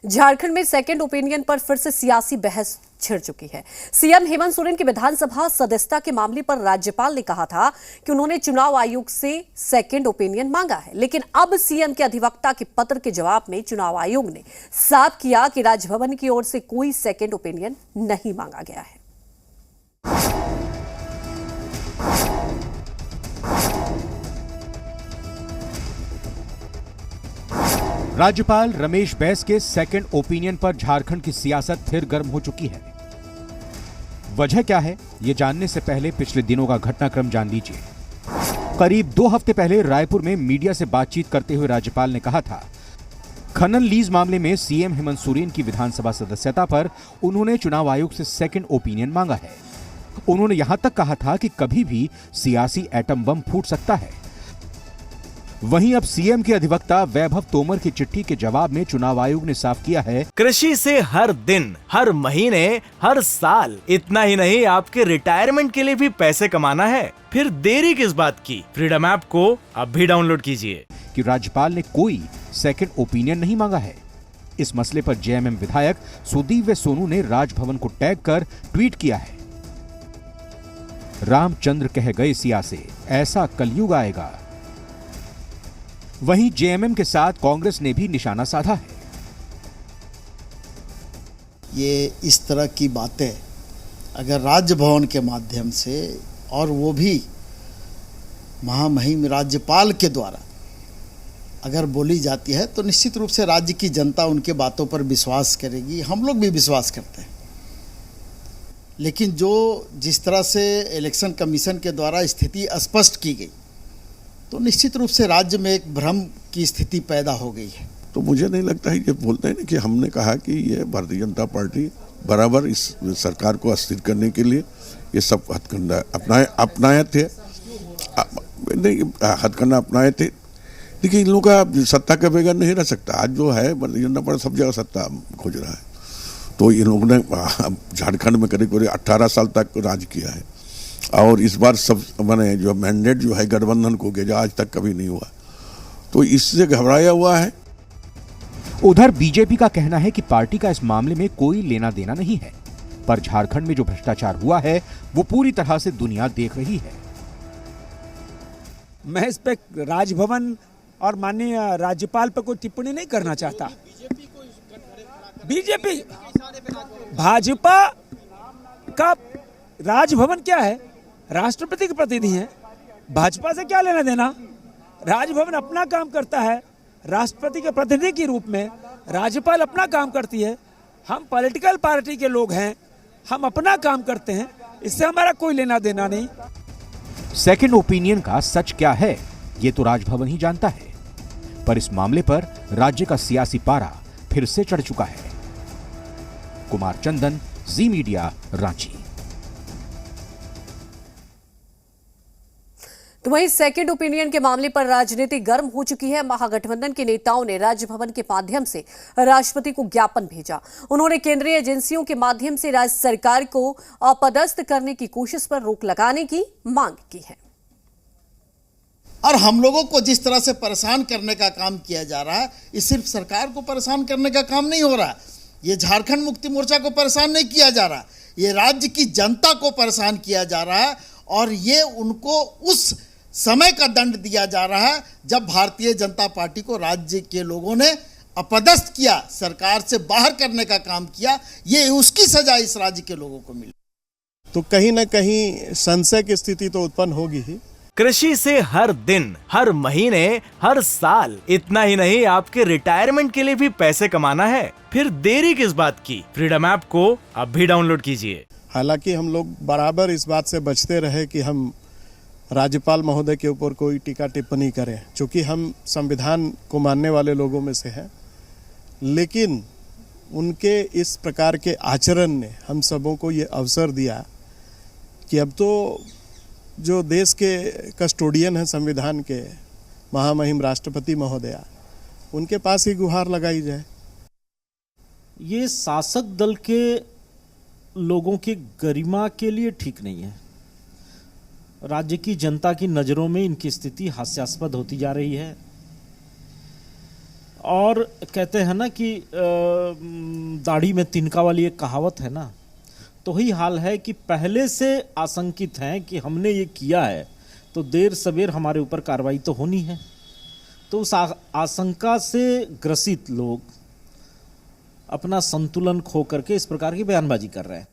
झारखंड में second opinion पर फिर से सियासी बहस छिड़ चुकी है। सीएम हेमंत सोरेन की विधानसभा सदस्यता के मामले पर राज्यपाल ने कहा था कि उन्होंने चुनाव आयोग से सेकंड ओपिनियन मांगा है, लेकिन अब सीएम के अधिवक्ता के पत्र के जवाब में चुनाव आयोग ने साफ किया कि राजभवन की ओर से कोई सेकंड ओपिनियन नहीं मांगा गया है। राज्यपाल रमेश बैस के सेकंड ओपिनियन पर झारखंड की सियासत फिर गर्म हो चुकी है। वजह क्या है, ये जानने से पहले पिछले दिनों का घटनाक्रम जान लीजिए। करीब 2 हफ्ते पहले रायपुर में मीडिया से बातचीत करते हुए राज्यपाल ने कहा था, खनन लीज मामले में सीएम हेमंत सोरेन की विधानसभा सदस्यता पर उन्होंने चुनाव आयोग से सेकंड ओपिनियन मांगा है। उन्होंने यहां तक कहा था कि कभी भी सियासी एटम बम फूट सकता है। वहीं अब सीएम के अधिवक्ता वैभव तोमर की चिट्ठी के जवाब में चुनाव आयोग ने साफ किया है, कृषि से हर दिन, हर महीने, हर साल, इतना ही नहीं आपके रिटायरमेंट के लिए भी पैसे कमाना है। फिर देरी किस बात की? फ्रीडम ऐप को अब भी डाउनलोड कीजिए। कि राज्यपाल ने कोई सेकंड ओपिनियन नहीं मांगा है। इस मसले पर जेएमएम विधायक सुदीप व सोनू ने राजभवन को टैग कर ट्वीट किया है, रामचंद्र कह गए सिया से, ऐसा कलयुग आएगा। वहीं जेएमएम के साथ कांग्रेस ने भी निशाना साधा है। ये इस तरह की बातें अगर राजभवन के माध्यम से और वो भी महामहिम राज्यपाल के द्वारा अगर बोली जाती है तो निश्चित रूप से राज्य की जनता उनके बातों पर विश्वास करेगी। हम लोग भी विश्वास करते हैं, लेकिन जिस तरह से इलेक्शन कमीशन के द्वारा स्थिति स्पष्ट की गई तो निश्चित रूप से राज्य में एक भ्रम की स्थिति पैदा हो गई है। तो मुझे नहीं लगता है, ये बोलते हैं ना कि हमने कहा कि ये भारतीय जनता पार्टी बराबर इस सरकार को अस्थिर करने के लिए ये सब हथकंडा अपनाए थे, हथकंडा अपनाए थे। देखिए, इन लोगों का सत्ता के बगैर नहीं रह सकता। आज जो है भारतीय जनता पार्टी सब जगह सत्ता खोज रहा है, तो इन लोगों ने झारखंड में करीब 18 साल तक राज किया है और इस बार सब मैंने जो मैंडेट जो है गठबंधन को गया, जो आज तक कभी नहीं हुआ, तो इससे घबराया हुआ है। उधर बीजेपी का कहना है कि पार्टी का इस मामले में कोई लेना देना नहीं है, पर झारखंड में जो भ्रष्टाचार हुआ है वो पूरी तरह से दुनिया देख रही है। मैं इस पे राजभवन और माननीय राज्यपाल पर कोई टिप्पणी नहीं करना चाहता। बीजेपी भाजपा का राजभवन क्या है? राष्ट्रपति के प्रतिनिधि हैं, भाजपा से क्या लेना देना? राजभवन अपना काम करता है, राष्ट्रपति के प्रतिनिधि के रूप में राज्यपाल अपना काम करती है। हम पॉलिटिकल पार्टी के लोग हैं, हम अपना काम करते हैं, इससे हमारा कोई लेना देना नहीं। सेकंड ओपिनियन का सच क्या है ये तो राजभवन ही जानता है, पर इस मामले पर राज्य का सियासी पारा फिर से चढ़ चुका है। कुमार चंदन, जी मीडिया, रांची। तो वहीं सेकंड ओपिनियन के मामले पर राजनीति गर्म हो चुकी है। महागठबंधन के नेताओं ने राजभवन के माध्यम से राष्ट्रपति को ज्ञापन भेजा। उन्होंने केंद्रीय एजेंसियों के माध्यम से राज्य सरकार को अपदस्थ करने की कोशिश पर रोक लगाने की मांग की है। और हम लोगों को जिस तरह से परेशान करने का काम किया जा रहा है, ये सिर्फ सरकार को परेशान करने का काम नहीं हो रहा। ये झारखंड मुक्ति मोर्चा को परेशान नहीं किया जा रहा, ये राज्य की जनता को परेशान किया जा रहा है। और ये उनको उस समय का दंड दिया जा रहा है जब भारतीय जनता पार्टी को राज्य के लोगों ने अपदस्थ किया, सरकार से बाहर करने का काम किया। ये उसकी सजा इस राज्य के लोगों को मिली। तो कहीं ना कहीं संशय की स्थिति तो उत्पन्न होगी ही। कृषि से हर दिन, हर महीने, हर साल, इतना ही नहीं आपके रिटायरमेंट के लिए भी पैसे कमाना है। फिर देरी किस बात की? फ्रीडम ऐप को अब भी डाउनलोड कीजिए। हालांकि हम लोग बराबर इस बात से बचते रहे कि हम राज्यपाल महोदय के ऊपर कोई टीका टिप्पणी करें, चूँकि हम संविधान को मानने वाले लोगों में से हैं, लेकिन उनके इस प्रकार के आचरण ने हम सबों को ये अवसर दिया कि अब तो जो देश के कस्टोडियन हैं संविधान के, महामहिम राष्ट्रपति महोदया, उनके पास ही गुहार लगाई जाए। ये शासक दल के लोगों की गरिमा के लिए ठीक नहीं है। राज्य की जनता की नज़रों में इनकी स्थिति हास्यास्पद होती जा रही है और कहते हैं ना कि दाढ़ी में तिनका वाली एक कहावत है ना, तो वही हाल है कि पहले से आशंकित हैं कि हमने ये किया है तो देर सवेर हमारे ऊपर कार्रवाई तो होनी है। तो उस आशंका से ग्रसित लोग अपना संतुलन खो करके इस प्रकार की बयानबाजी कर रहे हैं।